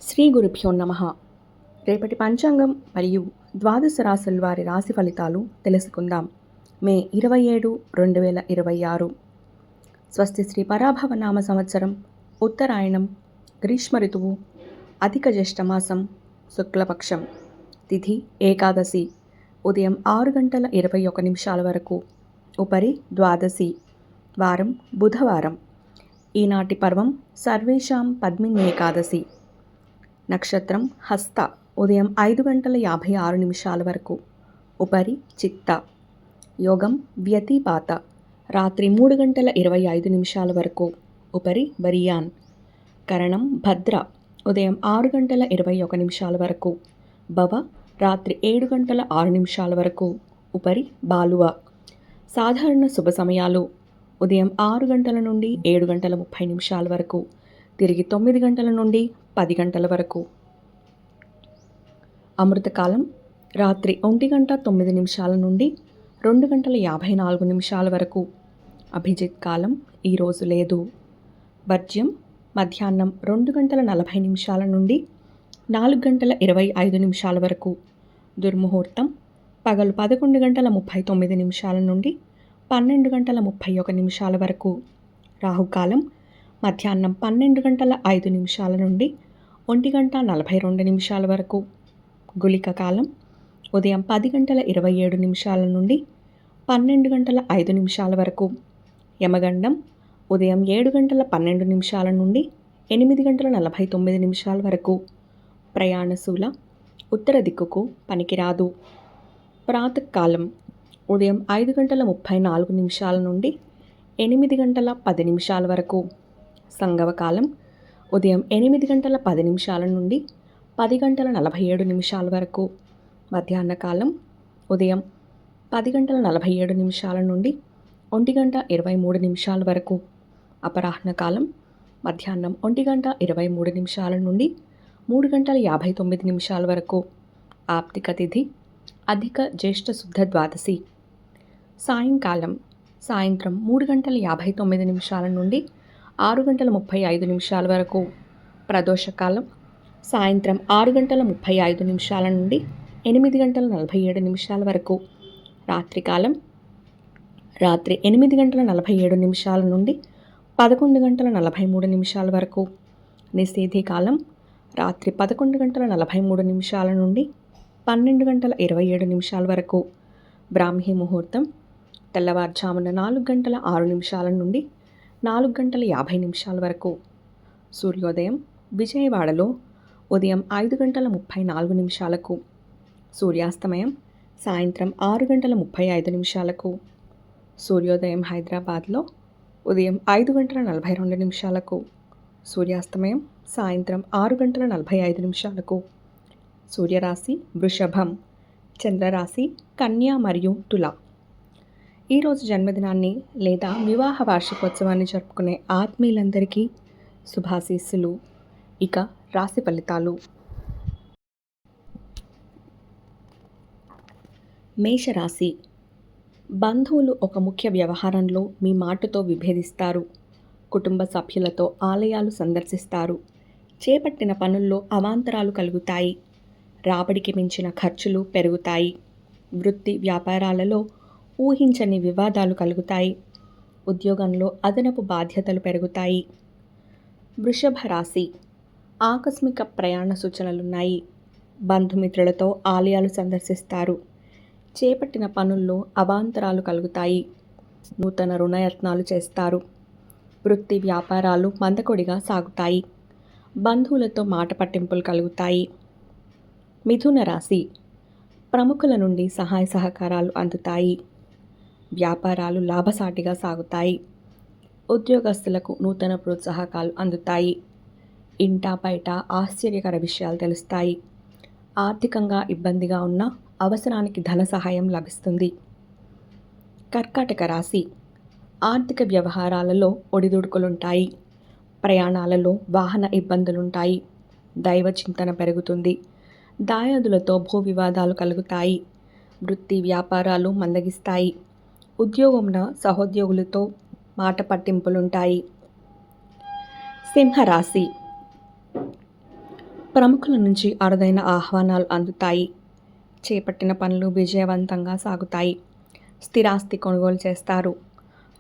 శ్రీ గురుభ్యో నమః. రేపటి పంచాంగం మరియు ద్వాదశ రాశుల వారి రాశి ఫలితాలు తెలుసుకుందాం. మే 27, 2026. స్వస్తి శ్రీ పరాభవ నామ సంవత్సరం, ఉత్తరాయణం, గ్రీష్మ ఋతువు, అధిక జ్యేష్ఠమాసం, శుక్లపక్షం, తిథి ఏకాదశి, ఉదయం 6:21 వరకు, ఉపరి ద్వాదశి, వారం బుధవారం. ఈనాటి పర్వం సర్వేషాం పద్మిని ఏకాదశి. నక్షత్రం హస్త, ఉదయం 5:56 వరకు, ఉపరి చిత్త. యోగం వ్యతిపాత, రాత్రి 3:25 వరకు, ఉపరి బరియాన్. కరణం భద్ర, ఉదయం 6:21 వరకు, భవ, రాత్రి 7:06 వరకు, ఉపరి బాలువ. సాధారణ శుభ సమయాలు ఉదయం 6 గంటల నుండి 7:30 వరకు, తిరిగి 9 గంటల నుండి 10 గంటల వరకు. అమృతకాలం రాత్రి 1:09 నుండి 2:54 వరకు. అభిజిత్ కాలం ఈరోజు లేదు. వర్జ్యం మధ్యాహ్నం 2:40 నుండి 4:25 వరకు. దుర్ముహూర్తం పగలు 11:39 నుండి 12:31 వరకు. రాహుకాలం మధ్యాహ్నం 12:05 నుండి 1:42 వరకు. గుళిక కాలం ఉదయం 10:27 నుండి 12:05 వరకు. యమగండం ఉదయం 7:12 నుండి 8:49 వరకు. ప్రయాణశూల ఉత్తర దిక్కుకు పనికిరాదు. ప్రాతకాలం ఉదయం 5:34 నుండి 8:10 వరకు. సంగవకాలం ఉదయం 8:10 నుండి 10:47 వరకు. మధ్యాహ్న కాలం ఉదయం 10:47 నుండి 1:23 వరకు. అపరాహ్న కాలం మధ్యాహ్నం 1:23 నుండి 3:59 వరకు. ఆప్తిక తిథి అధిక జ్యేష్ఠ శుద్ధ ద్వాదశి. సాయంకాలం సాయంత్రం 3:59 నుండి 6:35 వరకు. ప్రదోషకాలం సాయంత్రం 6:35 నుండి 8:47 వరకు. రాత్రికాలం రాత్రి 8:47 నుండి 11:43 వరకు. నిషేధి కాలం రాత్రి 11:43 నుండి 12:27 వరకు. బ్రాహ్మీ ముహూర్తం తెల్లవారుజామున 4:06 నుండి 4:50 వరకు. సూర్యోదయం విజయవాడలో ఉదయం 5:34. సూర్యాస్తమయం సాయంత్రం 6:35. సూర్యోదయం హైదరాబాద్లో ఉదయం 5:42. సూర్యాస్తమయం సాయంత్రం 6:45. సూర్యరాశి వృషభం, చంద్రరాశి కన్యా మరియు తుల. ఈరోజు జన్మదినాన్ని లేదా వివాహ వార్షికోత్సవాన్ని జరుపుకునే ఆత్మీయులందరికీ శుభాశీస్సులు. ఇక రాశి ఫలితాలు. మేషరాశి. బంధువులు ఒక ముఖ్య వ్యవహారంలో మీ మాటతో విభేదిస్తారు. కుటుంబ సభ్యులతో ఆలయాలు సందర్శిస్తారు. చేపట్టిన పనుల్లో అవాంతరాలు కలుగుతాయి. రాబడికి మించిన ఖర్చులు పెరుగుతాయి. వృత్తి వ్యాపారాలలో ఊహించని వివాదాలు కలుగుతాయి. ఉద్యోగంలో అదనపు బాధ్యతలు పెరుగుతాయి. వృషభ రాశి. ఆకస్మిక ప్రయాణ సూచనలున్నాయి. బంధుమిత్రులతో ఆలయాలు సందర్శిస్తారు. చేపట్టిన పనుల్లో అవాంతరాలు కలుగుతాయి. నూతన రుణయత్నాలు చేస్తారు. వృత్తి వ్యాపారాలు మందకొడిగా సాగుతాయి. బంధువులతో మాట పట్టింపులు కలుగుతాయి. మిథున రాశి. ప్రముఖుల నుండి సహాయ సహకారాలు అందుతాయి. వ్యాపారాలు లాభసాటిగా సాగుతాయి. ఉద్యోగస్తులకు నూతన ప్రోత్సాహకాలు అందుతాయి. ఇంటా బయట ఆశ్చర్యకర విషయాలు తెలుస్తాయి. ఆర్థికంగా ఇబ్బందిగా ఉన్న అవసరానికి ధన సహాయం లభిస్తుంది. కర్కాటక రాశి. ఆర్థిక వ్యవహారాలలో ఒడిదుడుకులుంటాయి. ప్రయాణాలలో వాహన ఇబ్బందులుంటాయి. దైవ చింతన పెరుగుతుంది. దాయాదులతో భూ వివాదాలు కలుగుతాయి. వృత్తి వ్యాపారాలు మందగిస్తాయి. ఉద్యోగంన సహోద్యోగులతో మాట పట్టింపులుంటాయి. సింహరాశి. ప్రముఖుల నుంచి అరుదైన ఆహ్వానాలు అందుతాయి. చేపట్టిన పనులు విజయవంతంగా సాగుతాయి. స్థిరాస్తి కొనుగోలు చేస్తారు.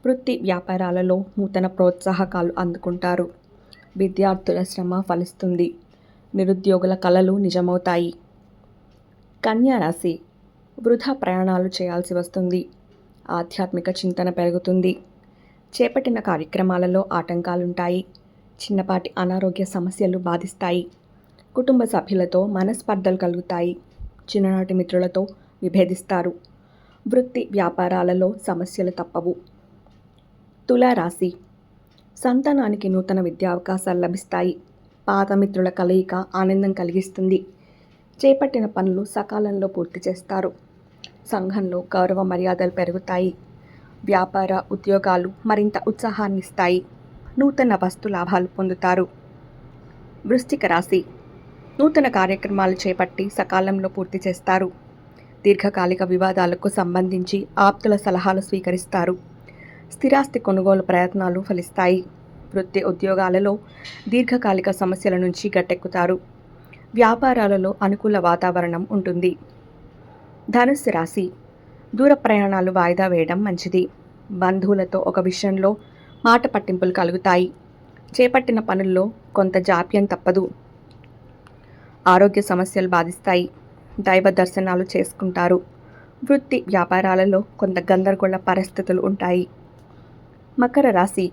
వృత్తి వ్యాపారాలలో నూతన ప్రోత్సాహకాలు అందుకుంటారు. విద్యార్థుల శ్రమ ఫలిస్తుంది. నిరుద్యోగుల కలలు నిజమవుతాయి. కన్యా రాశి. వృధా ప్రయాణాలు చేయాల్సి వస్తుంది. ఆధ్యాత్మిక చింతన పెరుగుతుంది. చేపట్టిన కార్యక్రమాలలో ఆటంకాలుంటాయి. చిన్నపాటి అనారోగ్య సమస్యలు బాధిస్తాయి. కుటుంబ సభ్యులతో మనస్పర్ధలు కలుగుతాయి. చిన్ననాటి మిత్రులతో విభేదిస్తారు. వృత్తి వ్యాపారాలలో సమస్యలు తప్పవు. తులారాశి. సంతానానికి నూతన విద్యా అవకాశాలు లభిస్తాయి. పాత మిత్రుల కలయిక ఆనందం కలిగిస్తుంది. చేపట్టిన పనులు సకాలంలో పూర్తి చేస్తారు. సంఘంలో గౌరవ మర్యాదలు పెరుగుతాయి. వ్యాపార ఉద్యోగాలు మరింత ఉత్సాహాన్నిస్తాయి. నూతన వస్తు లాభాలు పొందుతారు. వృశ్చిక రాశి. నూతన కార్యక్రమాలు చేపట్టి సకాలంలో పూర్తి చేస్తారు. దీర్ఘకాలిక వివాదాలకు సంబంధించి ఆప్తుల సలహాలు స్వీకరిస్తారు. స్థిరాస్తి కొనుగోలు ప్రయత్నాలు ఫలిస్తాయి. వృత్తి ఉద్యోగాలలో దీర్ఘకాలిక సమస్యల నుంచి గట్టెక్కుతారు. వ్యాపారాలలో అనుకూల వాతావరణం ఉంటుంది. ధనుస్సు రాశి. దూర ప్రయాణాలు వాయిదా వేయడం మంచిది. బంధువులతో ఒక విషయంలో మాట పట్టింపులు కలుగుతాయి. చేపట్టిన పనుల్లో కొంత జాప్యం తప్పదు. ఆరోగ్య సమస్యలు బాధిస్తాయి. దైవ దర్శనాలు చేసుకుంటారు. వృత్తి వ్యాపారాలలో కొంత గందరగోళ పరిస్థితులు ఉంటాయి. మకర రాశి.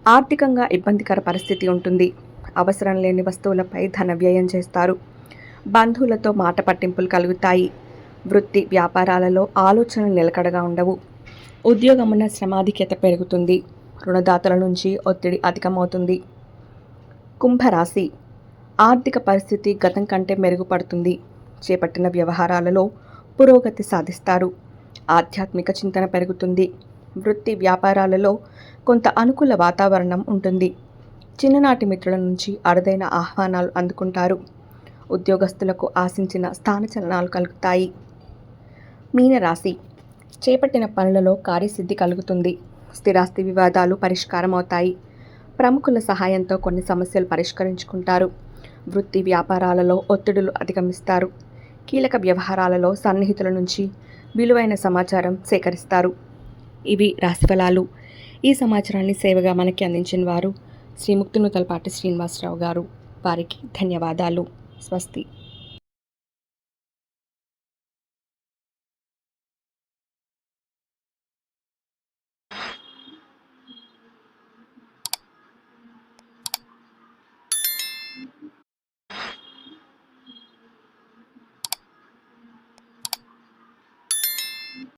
ఆర్థికంగా ఇబ్బందికర పరిస్థితి ఉంటుంది. అవసరం లేని వస్తువులపై ధన వ్యయం చేస్తారు. బంధువులతో మాట పట్టింపులు కలుగుతాయి. వృత్తి వ్యాపారాలలో ఆలోచనలు నిలకడగా ఉండవు. ఉద్యోగమున శ్రమాధిక్యత పెరుగుతుంది. రుణదాతల నుంచి ఒత్తిడి అధికమవుతుంది. కుంభరాశి. ఆర్థిక పరిస్థితి గతం కంటే మెరుగుపడుతుంది. చేపట్టిన వ్యవహారాలలో పురోగతి సాధిస్తారు. ఆధ్యాత్మిక చింతన పెరుగుతుంది. వృత్తి వ్యాపారాలలో కొంత అనుకూల వాతావరణం ఉంటుంది. చిన్ననాటి మిత్రుల నుంచి అరుదైన ఆహ్వానాలు అందుకుంటారు. ఉద్యోగస్తులకు ఆశించిన స్థానచలనాలు కలుగుతాయి. మీనరాశి. చేపట్టిన పనులలో కార్యసిద్ధి కలుగుతుంది. స్థిరాస్తి వివాదాలు పరిష్కారం అవుతాయి. ప్రముఖుల సహాయంతో కొన్ని సమస్యలు పరిష్కరించుకుంటారు. వృత్తి వ్యాపారాలలో ఒత్తిడులు అధిగమిస్తారు. కీలక వ్యవహారాలలో సన్నిహితుల నుంచి విలువైన సమాచారం సేకరిస్తారు. ఇవి రాశిఫలాలు. ఈ సమాచారాన్ని సేవగా మనకి అందించిన వారు శ్రీ ముక్తినూతలపాటి శ్రీనివాసరావు గారు. వారికి ధన్యవాదాలు. స్వస్తి.